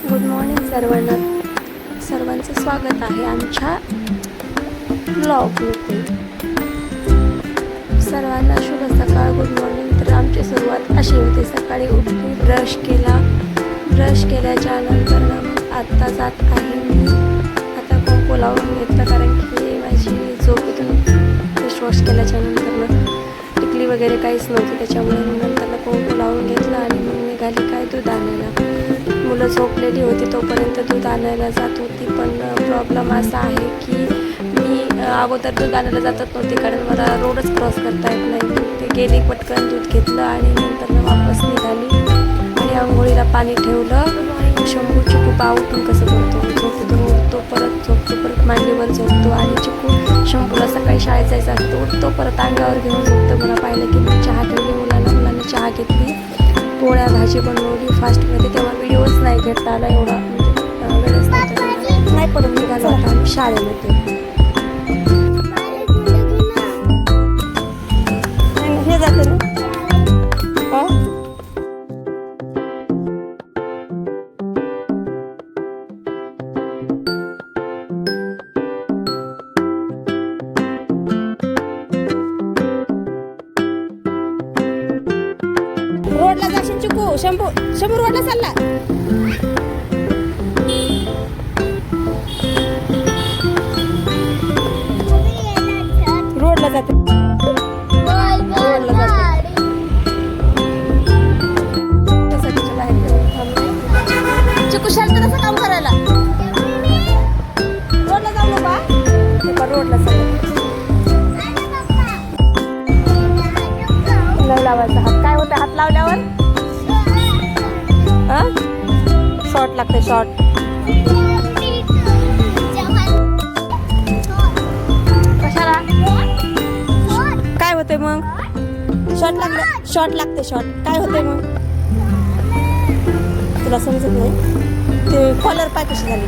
Good morning सर्वांचं स्वागत आहे आमच्या ब्लॉगमध्ये. सर्वांना शुभ सकाळ, गुड मॉर्निंग. तर आमची सुरुवात अशी होती, सकाळी उठली, ब्रश केल्याच्या नंतर मग आत्ता जात आहे मी. आता कुंकू लावून घेतलं कारण की माझी झोपेतून फेस वॉश केल्याच्या नंतर टिकली वगैरे काहीच नव्हती, त्याच्यामुळे नंतर कुंकू लावून घेतलं आणि मग निघाली काय दूध आणायला. मुलं झोपलेली होती तोपर्यंत दूध आणायला जात होती. पण प्रॉब्लेम असा आहे की मी अगोदर दूध आणायला जातच नव्हती कारण मला रोडच क्रॉस करता येत नाही. ते गेली, पटकन दूध घेतलं आणि नंतर वापस निघाली आणि आंघोळीला पाणी ठेवलं. शंभू चिकू पा उठून कसं बोलतो, झोपतो उठतो, परत झोपतो, परत मांडीवर झोपतो. आणि चिकू शंभूला सकाळी शाळेत जायचं असतं, उठतो परत अंगावर घेऊन झोपतो. मला पाहिलं की मी चहा ठेवली, मुलांनी चहा घेतली, पोळ्या भाजी बनवली फास्टमध्ये. तेव्हा व्हिडिओच नाही घेता आला, एवढा वेळच नाही पडून निघालो होता आम्ही शाळेमध्ये. हे जातं ना रोडला जाशील चिकू. शंभू रोडला चालला. रोडला जाते, रोडला जाते. चिकू शांत कसं काम करायला. रोडला जाऊ नका, रोडला चालला. लावायचा हात काय होतं, हात लावल्यावर शॉर्ट लागते, शॉर्ट. कशाला काय होते मग, शॉर्ट लागते शॉर्ट. काय होते मग तुला समजत नाही. ते कॉलर पाय कशी झाली.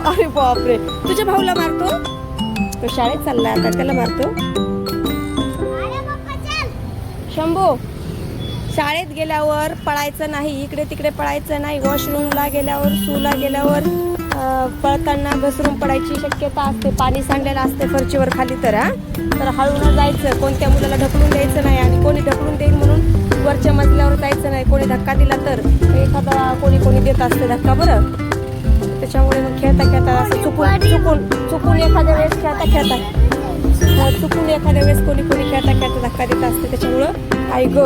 अरे बापरे, तुझ्या भाऊला मारतो तो, शाळेत चाललाय आता, त्याला मारतो. शंभू शाळेत गेल्यावर पळायचं नाही, इकडे तिकडे पळायचं नाही. वॉशरूमला गेल्यावर, सूला गेल्यावर पळताना घसरून पडायची शक्यता असते. पाणी सांडलेलं असते फरचीवर खाली. तर हळून जायचं, कोणत्या मुलाला ढकलून द्यायचं नाही. आणि कोणी ढकलून देईल म्हणून वरच्या मजल्यावर जायचं नाही. कोणी धक्का दिला तर एखादा कोणी देत असते धक्का, बरं. त्याच्यामुळे मग खेळता असं चुकून एखाद्या वेळेस कोणी खेळता धक्का देत असते. त्याच्यामुळं आई ग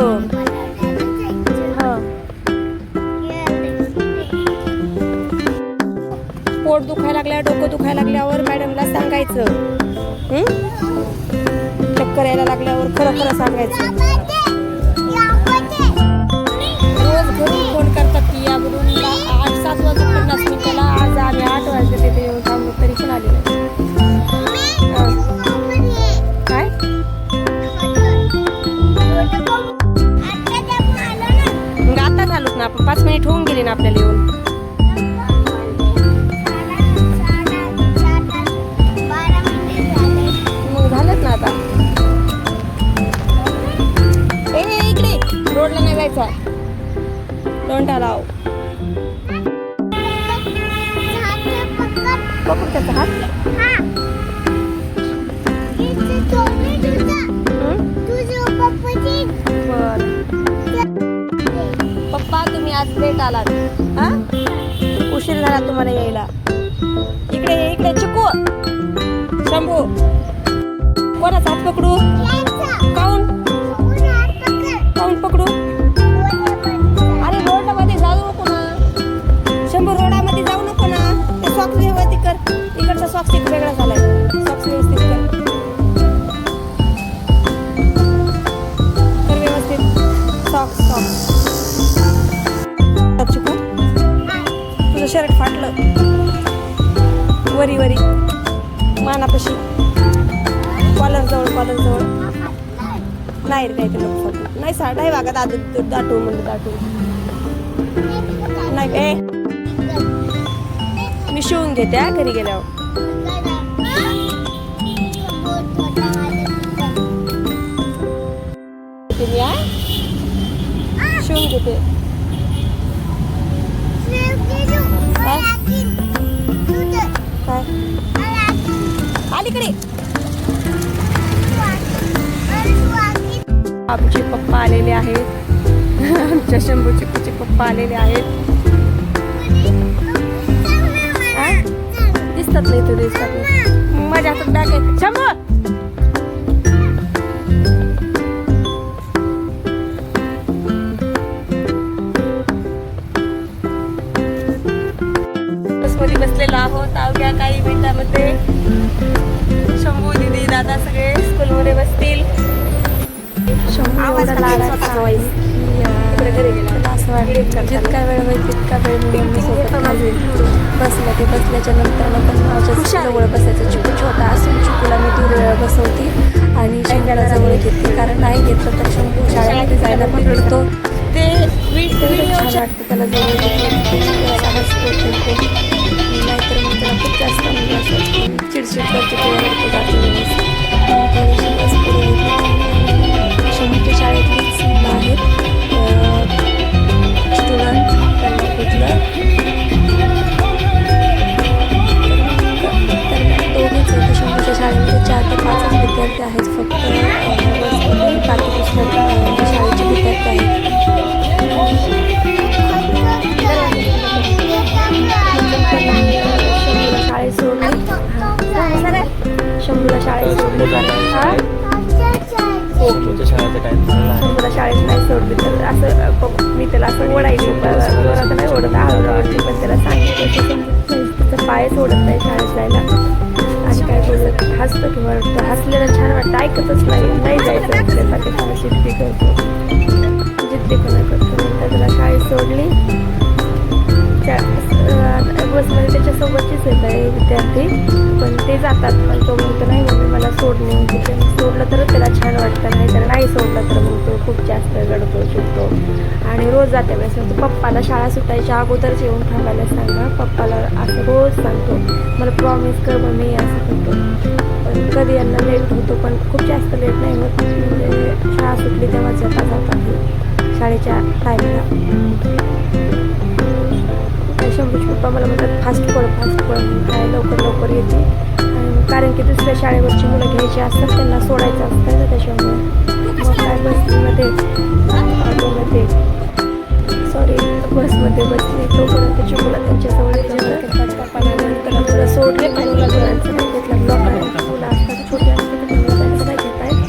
पोट दुखायला लागल्या, डोकं दुखायला लागल्यावर मॅडमला सांगायचं. चक्कर यायला लागल्यावर खरं सांगायचं. रोज घरून फोन करतात की या म्हणून 8-7 वाजता 50 मिनिटाला. आज आम्ही 8 वाजले तिथे येऊन थांबलो तरी पण आले नाही. काय मग आता झालोच ना आपण, 5 मिनिट होऊन गेले ना आपल्याला येऊन. झालंच ना आता. इकडे रोडला नाही जायचा, डोंट अलाव. पकड त्याचा हात. पप्पा तुम्ही आज लेट आलात, उशीर झाला तुम्हाला यायला. इकडे चिकू. शंभू कोणाचा हात पकडू, काऊन पकडू. अरे रोडामध्ये जाऊ नको ना शंभू, रोडामध्ये जाऊ नको ना. ते सॉक्स व्यवस्थित कर, इकडचा सॉक्स एक वेगळा झालाय. सॉक्स व्यवस्थित कर व्यवस्थित. सॉक्स चिकू तुझं शर्ट फाटलं वरी मानापाशी, कॉलर जवळ नाही रे, काय नाही नाही वागत. दाटू म्हणलं दाटू नाही. मी शिवून घेते घरी गेल्यावर. शिवून घेते. तिकडे. आमचे पप्पा आलेले आहेत. आमच्या शंभू चिकूचे पप्पा आलेले आहेत. दिसतात नाही तो दिसतात नाही. माझ्या हातात बॅग आहे. शंभू बसमध्ये बसलेलो आहोत अवघ्या काही मिनिटांमध्ये. शंभू दीदी दादा सगळे स्कूलमध्ये बसतील. शंभू असं वाटलं जितका वेळ होईल तितका वेळ मी बसल्या ते बसल्याच्या नंतर पण माझ्या जवळ बसायचं. चिकू छोटा असून चिकूला मी दूर बसवती आणि शेंगाला जवळ घेते, कारण नाही घेतलं तर शंभू शाळेमध्ये जायला पण रडतो. ते छान वाटतं त्याला जवळ नाहीतर मग त्याला खूप जास्त म्हणजे असं चिडचिड करते शंभूच्या शाळेतलीच मुलं आहेत स्टुडंट त्यांना घेतलं. दोघेच होते शंभूच्या शाळेमध्ये 4 ते 5 विद्यार्थी आहेत फक्त बसमध्ये. बाकी पुस्तक शाळेचे विद्यार्थी आहेत. शंभूला शाळेत सोडले. शंभूला शाळेत सोडले शंभूला शाळेत नाही सोडली तर असं मी त्याला असं ओढायची. आता नाही ओढत आवडते, पण त्याला सांगितलं त्याचा पायच ओढत नाही शाळेत जायला. आणि काय बोललं हसतं किंवा वाटतं. हसलेलं छान वाटतं. ऐकतच नाही जायचं आपल्यासाठी. शिट्टी करतो, जिद्दीपणा करतो. नंतर त्याला शाळेत सोडली. बसमध्ये त्याच्यासोबतचीच येत आहे विद्यार्थी, पण ते जातात. पण तो म्हणतो नाही मम्मी मला सोडणे. सोडलं तर त्याला छान वाटतं, नाही तर नाही सोडलं तर मग तो खूप जास्त रडतो चिडतो. आणि रोज जाते वेळेस तो पप्पाला शाळा सुटायच्या अगोदरच येऊन थांबायला सांगा. पप्पाला असं रोज सांगतो मला प्रॉमिस कर मम्मी असं करतो. पण कधी यांना लेट होतो, पण खूप जास्त लेट नाही होत. म्हणजे शाळा सुटली तेव्हा जातात शाळेच्या टायमाला. शंभूचे पप्पा मला म्हणतात फास्ट पड काय लवकर येते. आणि कारण की दुसऱ्या शाळेवरची मुलं घ्यायची असतात, त्यांना सोडायचं असतं ना, त्याच्यामुळे मग काय बसमध्ये बसली तोपर्यंत चिमूला त्यांच्याजवळ पप्पाला नंतर सोडले. आणि मुलांचं नाही घेतलं. लोकांना मुलं असतात छोटी असतात त्यांचं नाही घेत आहेत.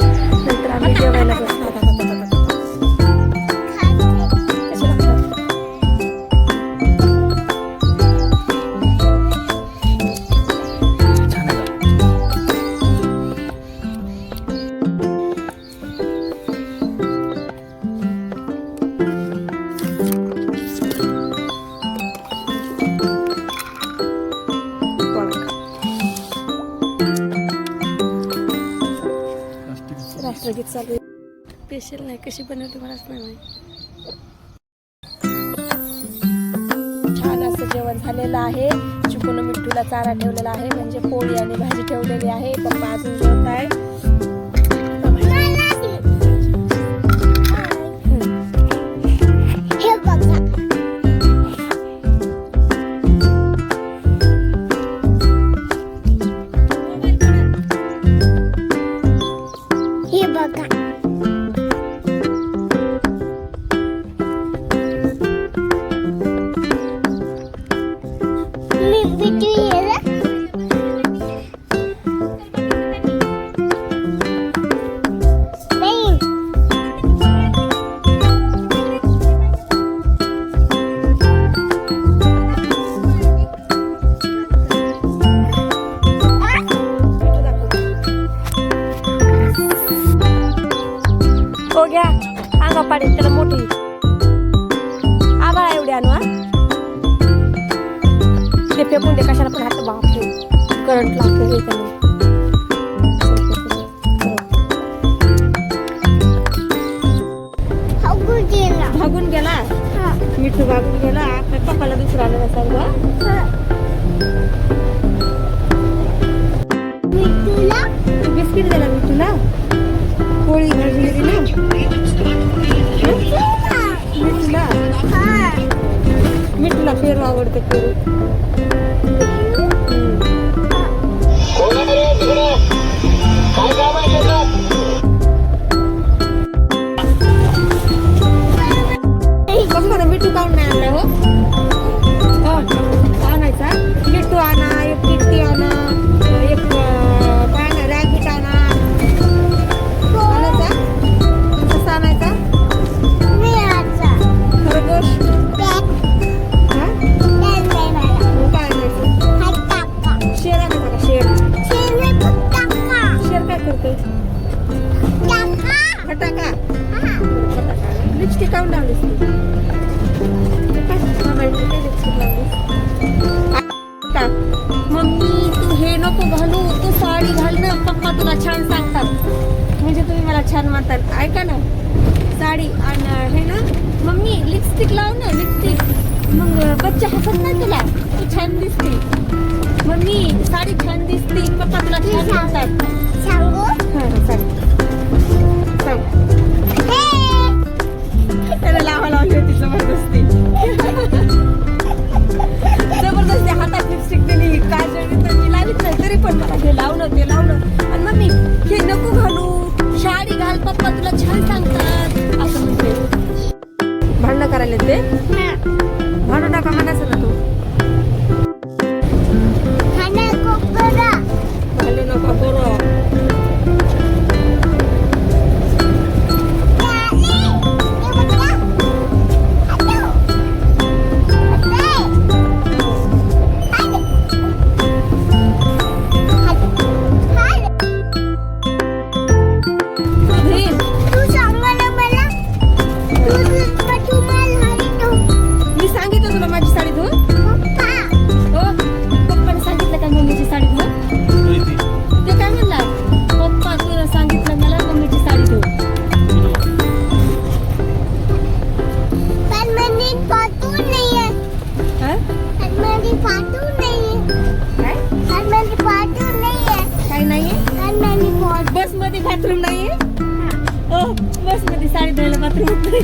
नंतर आम्ही जेवायला बसलो. राष्ट्रगीत चालू स्पेशल नाही. कशी बनवते मलाच नाही माहिती. छान असं जेवण झालेलं आहे. चिकून मिठूला चारा ठेवलेला आहे, म्हणजे पोळी आणि भाजी ठेवलेली आहे. पप्पा अजून जेवत आहे. घ्या अंगा पाडेल त्याला मोठी आबाळा एवढी आणू. ते फेकून दे कशाला पण हात बापरे करंट लागते त्याला. भागून गेला मिठू भागून गेला. आपल्या पप्पाला दुसरा आलं सांग बिस्किट दिला मिठूला. पोळी भाजी दिली मिठूला. मिठूला पेरू आवडते पेरू. म्हणजे तुम्ही मला छान म्हणताल. ऐका ना, साडी आणि हे ना मम्मी लिपस्टिक लाव ना, लिपस्टिक. मग बच्चा हसत नाही तुला, तू छान दिसते. मम्मी साडी छान दिसते, पप्पा तुला छान म्हणतात. सांगू हा सांग त्याला लावा लावली होती जबरदस्ती. जबरदस्ती हातात लिपस्टिक दिली, काजळ तर मी लावित नाही, तरी पण मला हे लावणं ते लावणं. आणि मम्मी हे नको घालू, साडी घाल, पप्पा तुला छान सांगतात असं म्हणते. भांडणं करायला ते भांडू नका म्हणायचं ना तू. भांडू नका करू. मी सांगितलं तुला माझी साडी धुवून. हो पप्पाने सांगितलं का मम्मीची साडी धुवून? ते काय म्हणला, पप्पा तुला सांगितलं मला मम्मीची साडी धुवून. काय नाहीये बस मध्ये बाथरूम नाहीये. बस मध्ये साडी धुवायला बाथरूम नाही.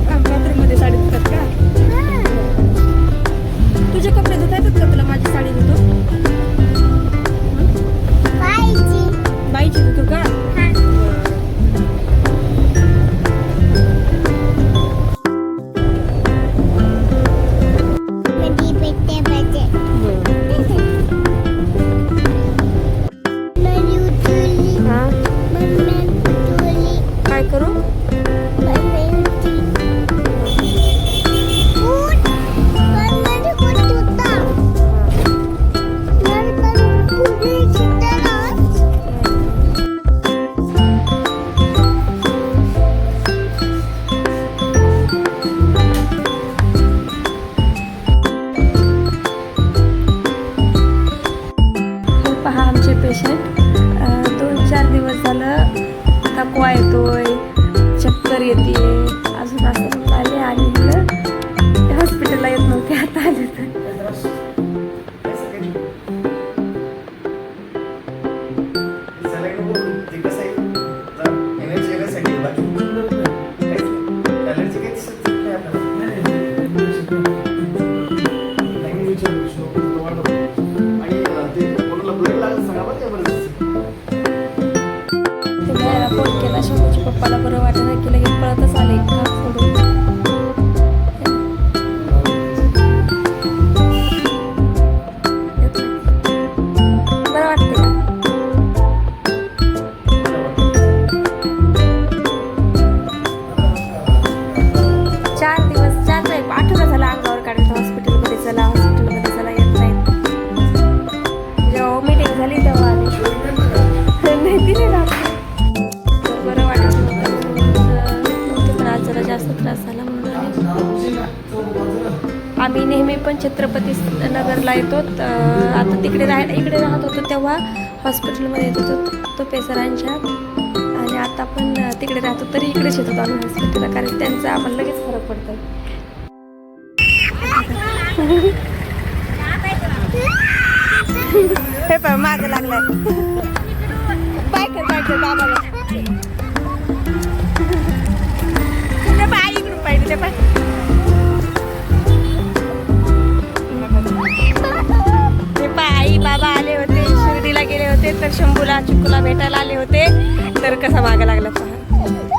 बाथरूम मध्ये साडी धुतात का? तुझे कपडे धुता येतात का तुला माझी साडी धुतो? बाईची धुतो का? काय करू? पहा आमचे पेशंट 2-4 दिवस झालं थकवा येतोय, चक्कर येते, अजून असं आले आणि इकडं हॉस्पिटलला येत नव्हते, आता आले तर. फोन केला शंभूच्या पप्पाला बरं वाटत की लगेच पळतच आले का सोडून. बरं वाटते का? चार नाही 8 आठवडा झाला अंगावर काढायचं. हॉस्पिटलमध्ये चला, हॉस्पिटलमध्ये चला, येत नाही. जेव्हा मीटिंग झाली तेव्हा आले. नाही दिले ना बरं वाटत नव्हतं, पण आज जरा जास्त त्रास झाला म्हणून आले. आम्ही नेहमी पण छत्रपती नगरला येतो. आता इकडे राहत होतो तेव्हा हॉस्पिटलमध्ये येत होतो तो पेसरांच्या, आणि आता पण तिकडे राहतो तरी इकडेच येतो आम्ही हॉस्पिटलला, कारण त्यांचा आम्हाला लगेच फरक पडतो. हे पण मागं लागलाय. बायकर बाबाला ते पाय इकडून पाहिजे. ते पाय आई बाबा आले होते, शिर्डीला गेले होते, तर शंभूला चिकूला भेटायला आले होते, तर कसा मागा लागला पहा.